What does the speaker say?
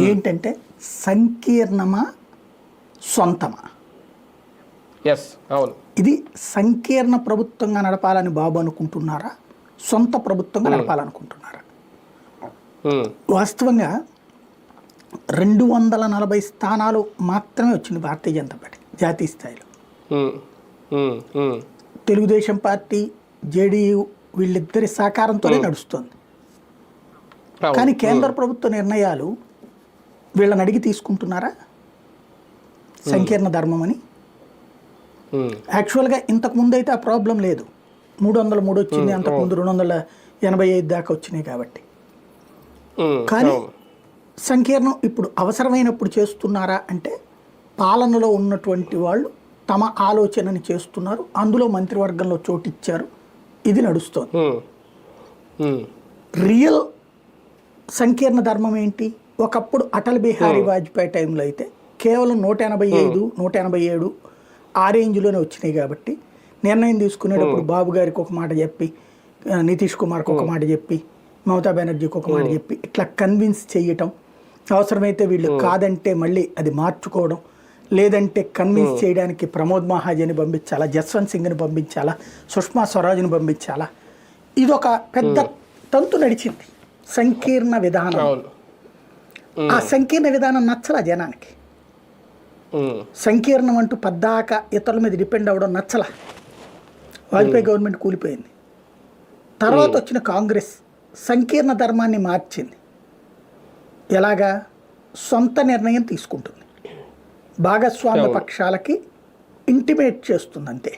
ఏంటంటే సంకీర్ణమా సొంతమా. అవును. ఇది సంకీర్ణ ప్రభుత్వంగా నడపాలని బాబు అనుకుంటున్నారా, సొంత ప్రభుత్వంగా నడపాలనుకుంటున్నారా? వాస్తవంగా 240 స్థానాలు మాత్రమే వచ్చింది భారతీయ జనతా పార్టీ జాతీయ స్థాయిలో. తెలుగుదేశం పార్టీ, జేడీయూ వీళ్ళిద్దరి సహకారంతోనే నడుస్తుంది. కానీ కేంద్ర ప్రభుత్వ నిర్ణయాలు వీళ్ళని అడిగి తీసుకుంటున్నారా సంకీర్ణ ధర్మం అని? యాక్చువల్గా ఇంతకుముందు అయితే ఆ ప్రాబ్లం లేదు. 303 వచ్చింది, అంతకుముందు 285 దాకా వచ్చినాయి కాబట్టి. కానీ సంకీర్ణం ఇప్పుడు అవసరమైనప్పుడు చేస్తున్నారా అంటే పాలనలో ఉన్నటువంటి వాళ్ళు తమ ఆలోచనని చేస్తున్నారు, అందులో మంత్రివర్గంలో చోటిచ్చారు, ఇది నడుస్తోంది. రియల్ సంకీర్ణ ధర్మం ఏంటి? ఒకప్పుడు అటల్ బిహారీ వాజ్పేయి టైంలో అయితే కేవలం 185, 187 ఆ రేంజ్లోనే వచ్చినాయి కాబట్టి నిర్ణయం తీసుకునేటప్పుడు బాబు గారికి ఒక మాట చెప్పి, నితీష్ కుమార్కి ఒక మాట చెప్పి, మమతా బెనర్జీకి ఒక మాట చెప్పి ఇట్లా కన్విన్స్ చేయటం, అవసరమైతే వీళ్ళు కాదంటే మళ్ళీ అది మార్చుకోవడం, లేదంటే కన్విన్స్ చేయడానికి ప్రమోద్ మహాజన్ని పంపించాలా, జస్వంత్ సింగ్ని పంపించాలా, సుష్మా స్వరాజ్ని పంపించాలా, ఇదొక పెద్ద తంతు నడిచింది సంకీర్ణ విధానం. ఆ సంకీర్ణ విధానం నచ్చలా జనానికి. సంకీర్ణం అంటూ పద్దాక ఇతరుల మీద డిపెండ్ అవ్వడం నచ్చలా. వాజ్పేయి గవర్నమెంట్ కూలిపోయింది. తర్వాత వచ్చిన కాంగ్రెస్ సంకీర్ణ ధర్మాన్ని మార్చింది. ఎలాగా? సొంత నిర్ణయం తీసుకుంటుంది, భాగస్వామ్య పక్షాలకి ఇంటిమేట్ చేస్తుంది అంతే.